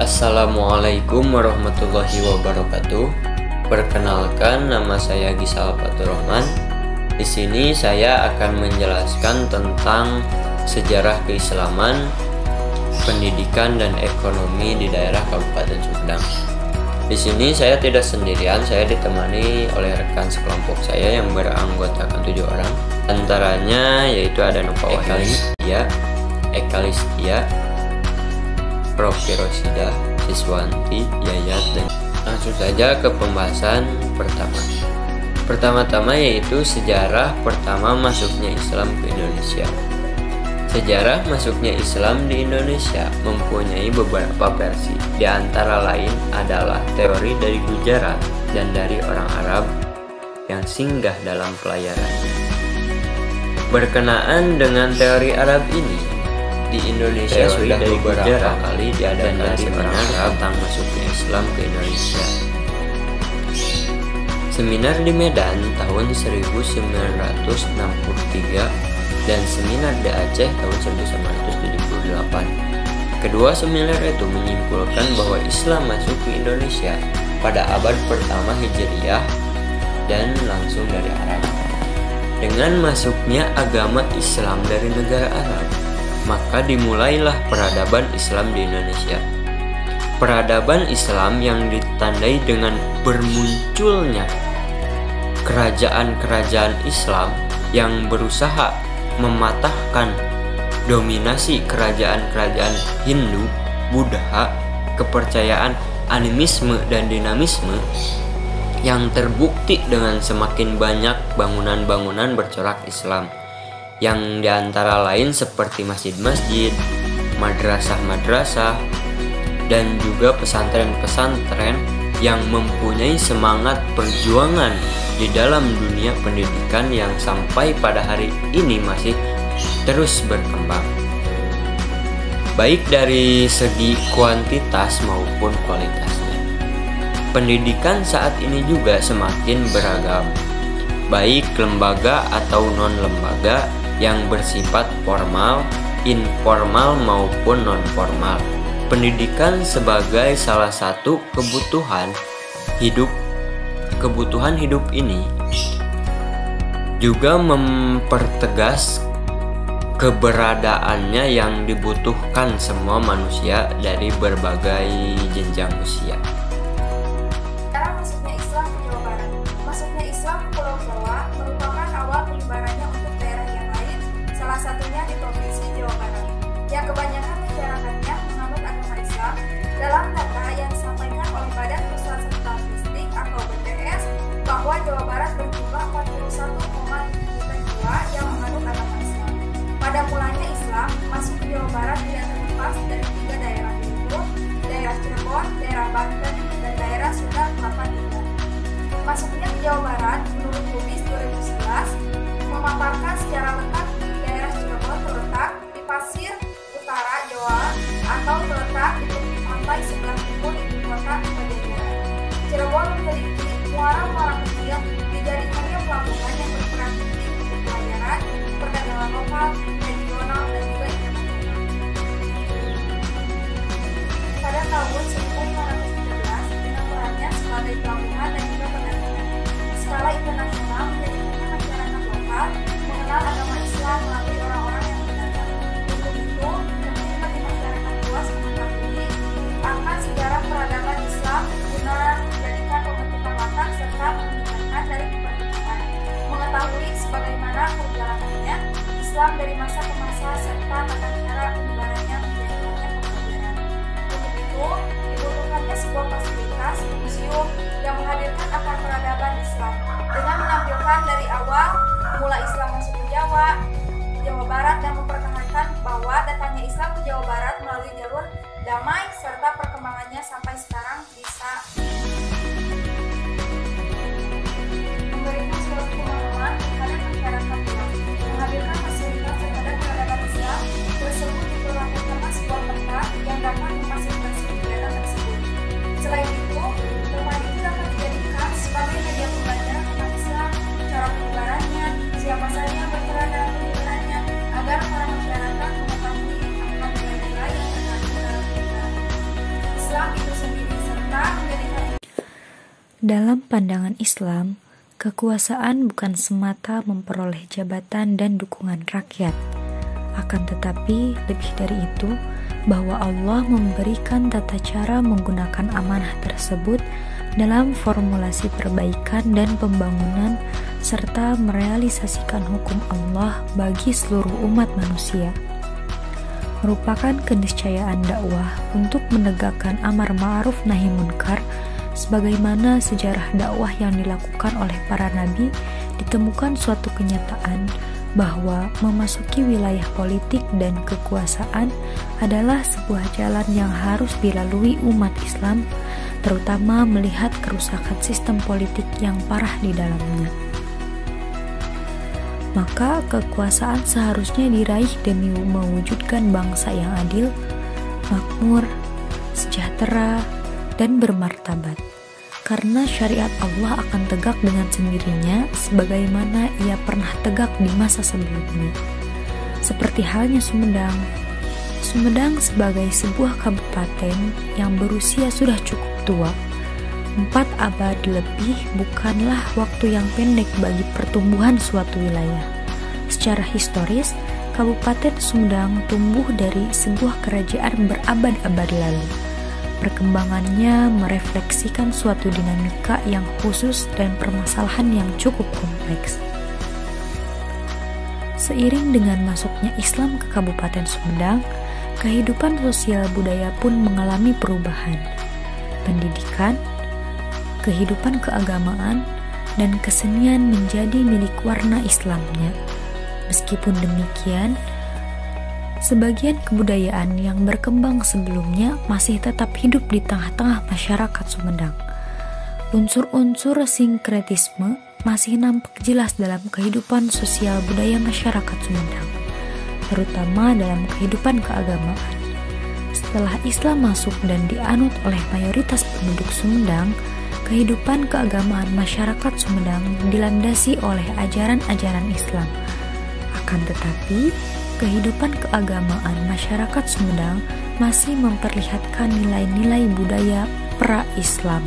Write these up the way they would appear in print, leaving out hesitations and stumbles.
Assalamualaikum warahmatullahi wabarakatuh. Perkenalkan, nama saya Gisal Faturrahman. Di sini saya akan menjelaskan tentang sejarah keislaman, pendidikan dan ekonomi di daerah Kabupaten Sumedang. Di sini saya tidak sendirian, saya ditemani oleh rekan sekelompok saya yang beranggotakan 7 orang. Antaranya yaitu ada Nova Ekalistia, Prof. Rosida, Siswanti, Yayat, dan langsung saja ke pembahasan pertama. Pertama-tama yaitu sejarah pertama masuknya Islam ke Indonesia. Sejarah masuknya Islam di Indonesia mempunyai beberapa versi. Di antara lain adalah teori dari Gujarat dan dari orang Arab yang singgah dalam pelayarannya. Berkenaan dengan teori Arab ini, di Indonesia sudah dari beberapa kali diadakan seminar tentang masuknya Islam ke Indonesia. Seminar di Medan tahun 1963 dan seminar di Aceh tahun 1978. Kedua seminar itu menyimpulkan bahwa Islam masuk ke Indonesia pada abad pertama Hijriah dan langsung dari Arab. Dengan masuknya agama Islam dari negara Arab, maka dimulailah peradaban Islam di Indonesia. Peradaban Islam yang ditandai dengan bermunculnya kerajaan-kerajaan Islam yang berusaha mematahkan dominasi kerajaan-kerajaan Hindu, Buddha, kepercayaan animisme dan dinamisme yang terbukti dengan semakin banyak bangunan-bangunan bercorak Islam, yang diantara lain seperti masjid-masjid, madrasah-madrasah, dan juga pesantren-pesantren yang mempunyai semangat perjuangan di dalam dunia pendidikan yang sampai pada hari ini masih terus berkembang, baik dari segi kuantitas maupun kualitasnya. Pendidikan saat ini juga semakin beragam, baik lembaga atau non-lembaga yang bersifat formal, informal maupun non-formal. Pendidikan sebagai salah satu kebutuhan hidup ini juga mempertegas keberadaannya yang dibutuhkan semua manusia dari berbagai jenjang usia. Cara masuknya Islam ke Jawa Barat. Masuknya Islam ke Pulau Jawa merupakan awal penyebarannya untuk daerah yang lain, salah satunya di Provinsi Jawa Barat, yang kebanyakan masyarakatnya menganut agama Islam. Dalam data yang disampaikan oleh Badan Pusat Statistik atau BPS, bahwa Jawa Barat berjumlah 41,7 juta jiwa yang menganut agama Islam. Pada mulanya Islam masuk ke Jawa Barat tidak terlepas dari 3 daerah, yaitu daerah Cirebon, daerah Banten, dan daerah Sunda Kelapa Timur. Masuknya ke Jawa Barat menurut Lubis 2011 memaparkan secara lengkap daerah Cirebon terletak di pasir utara Jawa atau terletak di tepi pantai sebelah timur ibu kota Pajajaran. Cirebon memiliki muara-muara kecil, dijadikannya pelabuhan yang berperan penting untuk pelayaran, perdagangan lokal, regional, dan juga internasional. Pada tahun 1513, dengan perannya sebagai pelabuhan dan juga perdagangan skala internasional, menjadikannya masyarakat lokal mengenal agama Islam melalui orang-orang yang berdagang. Untuk itu, penting bagi masyarakat luas mengetahui akan sejarah peradaban Islam guna menjadikan pembentukan watak serta meningkatkan dari kepercayaan, mengetahui sebagaimana perjalanannya Islam dari masa ke masa serta tata cara penyebarannya menjadikannya pembelajaran. Untuk itu, dibutuhkannya sebuah fasilitas museum yang menghadirkan akan peradaban Islam dengan menampilkan dari awal mula Islam masuk ke Jawa Barat, dan mempertahankan bahwa datangnya Islam ke Jawa Barat melalui jalur damai serta perkembangannya sampai sekarang bisa memberikan suatu pemahaman kepada masyarakat luas, menghadirkan fasilitas terhadap peradaban Islam tersebut diperlakukan sebuah tempat yang dapat memfasilitasi kegiatan tersebut. Selain itu, rumah itu dapat dijadikan sebagai media pembelajaran tentang Islam, cara penyebarannya, siapa saja yang berperan dalam penyebarannya, agar para masyarakat mengetahui akan nilai-nilai yang terkandung dalam penyebaran Islam Dalam pandangan Islam, kekuasaan bukan semata memperoleh jabatan dan dukungan rakyat. Akan tetapi, lebih dari itu, bahwa Allah memberikan tata cara menggunakan amanah tersebut dalam formulasi perbaikan dan pembangunan serta merealisasikan hukum Allah bagi seluruh umat manusia. Merupakan keniscayaan dakwah untuk menegakkan amar ma'ruf nahi munkar. Sebagaimana sejarah dakwah yang dilakukan oleh para nabi, ditemukan suatu kenyataan bahwa memasuki wilayah politik dan kekuasaan adalah sebuah jalan yang harus dilalui umat Islam, terutama melihat kerusakan sistem politik yang parah di dalamnya. Maka kekuasaan seharusnya diraih demi mewujudkan bangsa yang adil, makmur, sejahtera, dan bermartabat. Karena syariat Allah akan tegak dengan sendirinya sebagaimana ia pernah tegak di masa sebelumnya. Seperti halnya Sumedang. Sumedang sebagai sebuah kabupaten yang berusia sudah cukup tua. 4 abad lebih bukanlah waktu yang pendek bagi pertumbuhan suatu wilayah. Secara historis, Kabupaten Sumedang tumbuh dari sebuah kerajaan berabad-abad lalu. Perkembangannya merefleksikan suatu dinamika yang khusus dan permasalahan yang cukup kompleks. Seiring dengan masuknya Islam ke Kabupaten Sumedang, kehidupan sosial budaya pun mengalami perubahan. Pendidikan, kehidupan keagamaan, dan kesenian menjadi milik warna Islamnya. Meskipun demikian, sebagian kebudayaan yang berkembang sebelumnya masih tetap hidup di tengah-tengah masyarakat Sumedang. Unsur-unsur sinkretisme masih nampak jelas dalam kehidupan sosial budaya masyarakat Sumedang, terutama dalam kehidupan keagamaan. Setelah Islam masuk dan dianut oleh mayoritas penduduk Sumedang, kehidupan keagamaan masyarakat Sumedang dilandasi oleh ajaran-ajaran Islam. Akan tetapi, kehidupan keagamaan masyarakat Sumedang masih memperlihatkan nilai-nilai budaya pra-Islam.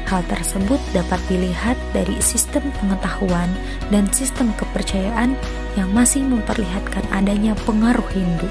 Hal tersebut dapat dilihat dari sistem pengetahuan dan sistem kepercayaan yang masih memperlihatkan adanya pengaruh Hindu.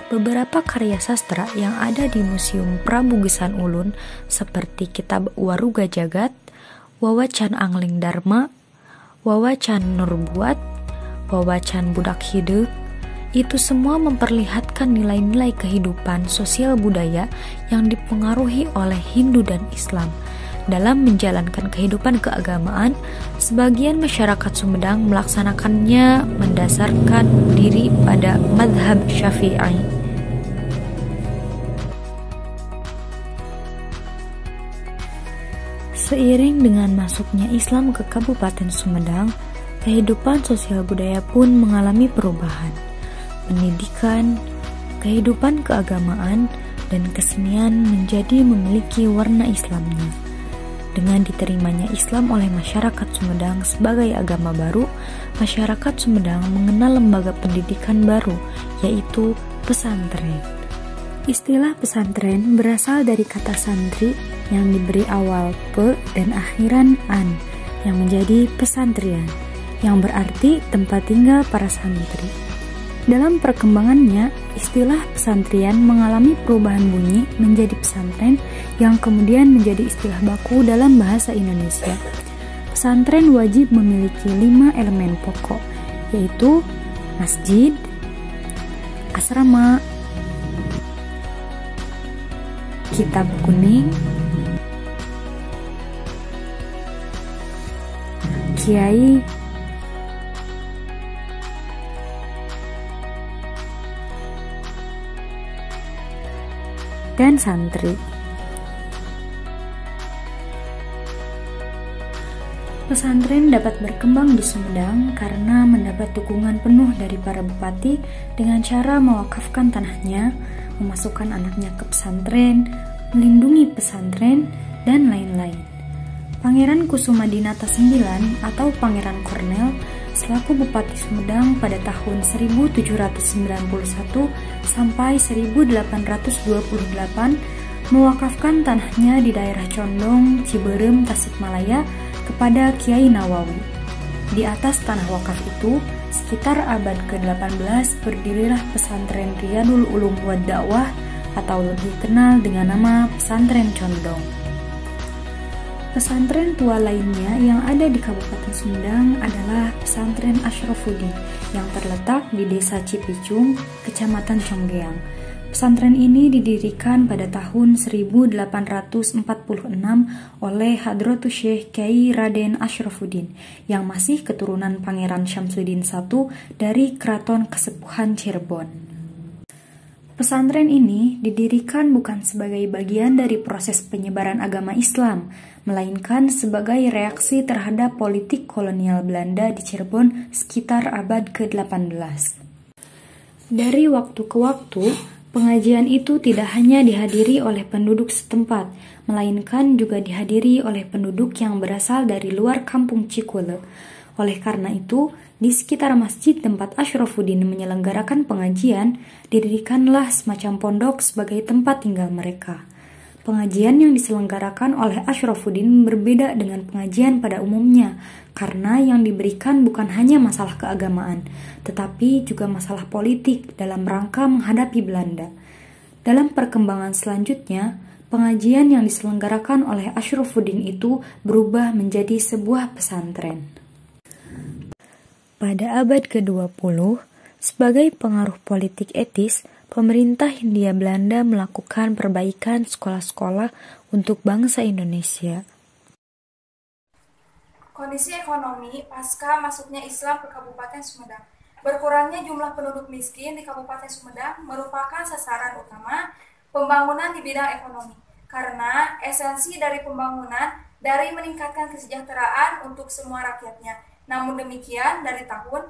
Beberapa karya sastra yang ada di Museum Prabugesan Ulun seperti kitab Waruga Jagat, Wawacan Angling Dharma, Wawacan Nurbuat, Wawacan Budak Hideuk, itu semua memperlihatkan nilai-nilai kehidupan sosial budaya yang dipengaruhi oleh Hindu dan Islam. Dalam menjalankan kehidupan keagamaan, sebagian masyarakat Sumedang melaksanakannya mendasarkan diri pada madhab Syafi'i. Seiring dengan masuknya Islam ke Kabupaten Sumedang, kehidupan sosial budaya pun mengalami perubahan. Pendidikan, kehidupan keagamaan, dan kesenian menjadi memiliki warna Islamnya. Dengan diterimanya Islam oleh masyarakat Sumedang sebagai agama baru, masyarakat Sumedang mengenal lembaga pendidikan baru, yaitu pesantren. Istilah pesantren berasal dari kata santri yang diberi awal pe dan akhiran an, yang menjadi pesantrian, yang berarti tempat tinggal para santri. Dalam perkembangannya, istilah pesantren mengalami perubahan bunyi menjadi pesantren yang kemudian menjadi istilah baku dalam bahasa Indonesia. Pesantren wajib memiliki 5 elemen pokok, yaitu masjid, asrama, kitab kuning, kiai, dan santri. Pesantren dapat berkembang di Sumedang karena mendapat dukungan penuh dari para bupati dengan cara mewakafkan tanahnya, memasukkan anaknya ke pesantren, melindungi pesantren, dan lain-lain. Pangeran Kusumadinata IX atau Pangeran Kornel selaku Bupati Sumedang pada tahun 1791 sampai 1828 mewakafkan tanahnya di daerah Condong, Ciberem, Tasikmalaya kepada Kiai Nawawi. Di atas tanah wakaf itu, sekitar abad ke-18 berdirilah pesantren Riyadul Ulum wad Dakwah atau lebih kenal dengan nama Pesantren Condong. Pesantren tua lainnya yang ada di Kabupaten Sumedang adalah Pesantren Asyrafuddin yang terletak di Desa Cipicung, Kecamatan Conggeang. Pesantren ini didirikan pada tahun 1846 oleh Hadratus Syekh Kyai Raden Asyrafuddin yang masih keturunan Pangeran Syamsuddin I dari Keraton Kesepuhan Cirebon. Pesantren ini didirikan bukan sebagai bagian dari proses penyebaran agama Islam, melainkan sebagai reaksi terhadap politik kolonial Belanda di Cirebon sekitar abad ke-18. Dari waktu ke waktu, pengajian itu tidak hanya dihadiri oleh penduduk setempat, melainkan juga dihadiri oleh penduduk yang berasal dari luar kampung Cikule. Oleh karena itu, di sekitar masjid tempat Asyrafuddin menyelenggarakan pengajian, didirikanlah semacam pondok sebagai tempat tinggal mereka. Pengajian yang diselenggarakan oleh Asyrafuddin berbeda dengan pengajian pada umumnya, karena yang diberikan bukan hanya masalah keagamaan, tetapi juga masalah politik dalam rangka menghadapi Belanda. Dalam perkembangan selanjutnya, pengajian yang diselenggarakan oleh Asyrafuddin itu berubah menjadi sebuah pesantren. Pada abad ke-20, sebagai pengaruh politik etis, pemerintah Hindia Belanda melakukan perbaikan sekolah-sekolah untuk bangsa Indonesia. Kondisi ekonomi pasca masuknya Islam ke Kabupaten Sumedang. Berkurangnya jumlah penduduk miskin di Kabupaten Sumedang merupakan sasaran utama pembangunan di bidang ekonomi. Karena esensi dari pembangunan dari meningkatkan kesejahteraan untuk semua rakyatnya. Namun demikian, dari tahun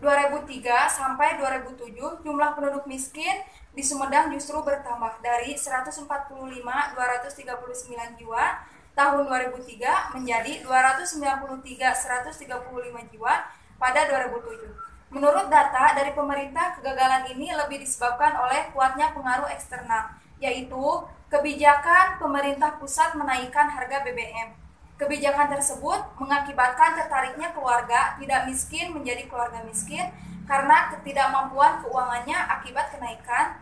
2003 sampai 2007, jumlah penduduk miskin di Sumedang justru bertambah dari 145.239 jiwa tahun 2003 menjadi 293.135 jiwa pada 2007. Menurut data dari pemerintah, kegagalan ini lebih disebabkan oleh kuatnya pengaruh eksternal, yaitu kebijakan pemerintah pusat menaikkan harga BBM. Kebijakan tersebut mengakibatkan tertariknya keluarga tidak miskin menjadi keluarga miskin karena ketidakmampuan keuangannya akibat kenaikan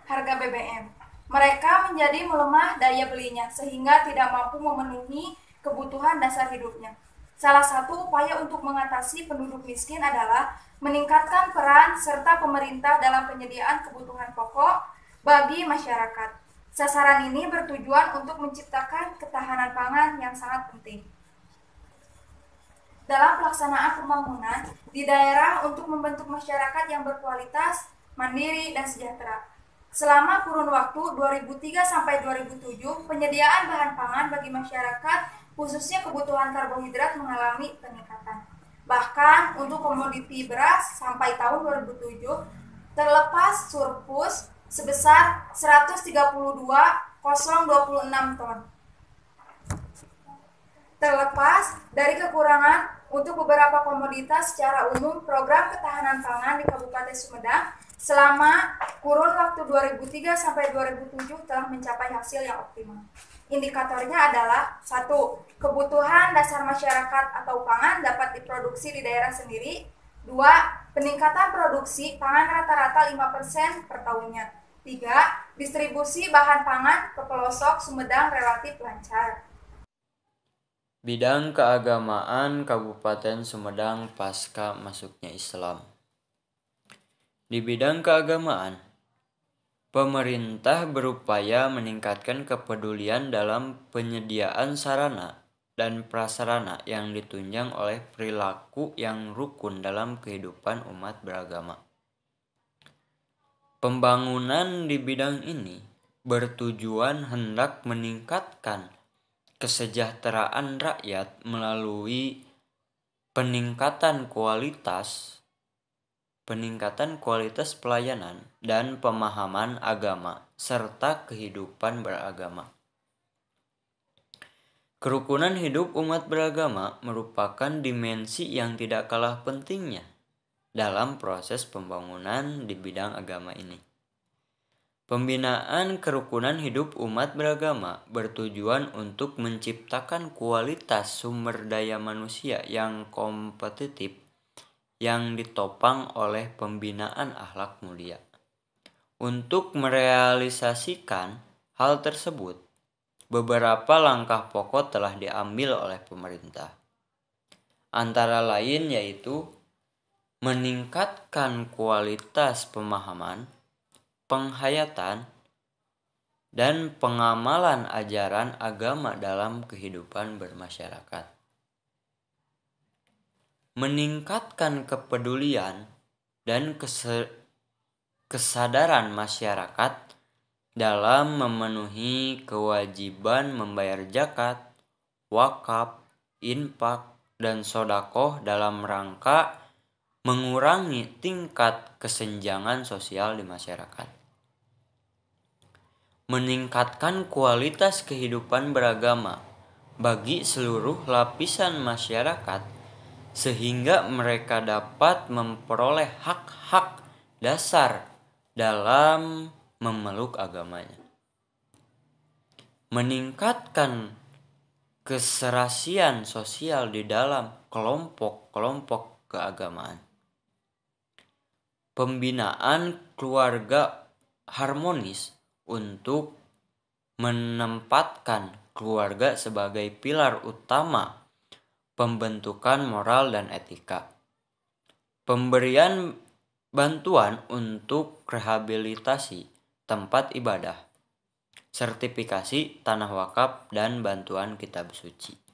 harga BBM. Mereka menjadi melemah daya belinya sehingga tidak mampu memenuhi kebutuhan dasar hidupnya. Salah satu upaya untuk mengatasi penduduk miskin adalah meningkatkan peran serta pemerintah dalam penyediaan kebutuhan pokok bagi masyarakat. Sasaran ini bertujuan untuk menciptakan ketahanan pangan yang sangat penting. Dalam pelaksanaan pembangunan di daerah untuk membentuk masyarakat yang berkualitas, mandiri, dan sejahtera. Selama kurun waktu 2003 sampai 2007, penyediaan bahan pangan bagi masyarakat, khususnya kebutuhan karbohidrat mengalami peningkatan. Bahkan untuk komoditi beras sampai tahun 2007 terlepas surplus sebesar 132.026 ton. Terlepas dari kekurangan untuk beberapa komoditas secara umum, program ketahanan pangan di Kabupaten Sumedang selama kurun waktu 2003 sampai 2007 telah mencapai hasil yang optimal. Indikatornya adalah 1. Kebutuhan dasar masyarakat atau pangan dapat diproduksi di daerah sendiri. 2. Peningkatan produksi pangan rata-rata 5% per tahunnya. 3. Distribusi bahan pangan ke pelosok Sumedang relatif lancar. Bidang keagamaan Kabupaten Sumedang pasca masuknya Islam. Di bidang keagamaan, pemerintah berupaya meningkatkan kepedulian dalam penyediaan sarana dan prasarana yang ditunjang oleh perilaku yang rukun dalam kehidupan umat beragama. Pembangunan di bidang ini bertujuan hendak meningkatkan kesejahteraan rakyat melalui peningkatan kualitas pelayanan dan pemahaman agama serta kehidupan beragama. Kerukunan hidup umat beragama merupakan dimensi yang tidak kalah pentingnya dalam proses pembangunan di bidang agama ini. Pembinaan kerukunan hidup umat beragama bertujuan untuk menciptakan kualitas sumber daya manusia yang kompetitif yang ditopang oleh pembinaan akhlak mulia. Untuk merealisasikan hal tersebut, beberapa langkah pokok telah diambil oleh pemerintah. Antara lain yaitu meningkatkan kualitas pemahaman, penghayatan, dan pengamalan ajaran agama dalam kehidupan bermasyarakat. Meningkatkan kepedulian dan kesadaran masyarakat dalam memenuhi kewajiban membayar zakat, wakaf, infak, dan sedekah dalam rangka mengurangi tingkat kesenjangan sosial di masyarakat. Meningkatkan kualitas kehidupan beragama bagi seluruh lapisan masyarakat sehingga mereka dapat memperoleh hak-hak dasar dalam memeluk agamanya. Meningkatkan keserasian sosial di dalam kelompok-kelompok keagamaan. Pembinaan keluarga harmonis untuk menempatkan keluarga sebagai pilar utama pembentukan moral dan etika. Pemberian bantuan untuk rehabilitasi tempat ibadah, sertifikasi tanah wakaf, dan bantuan kitab suci.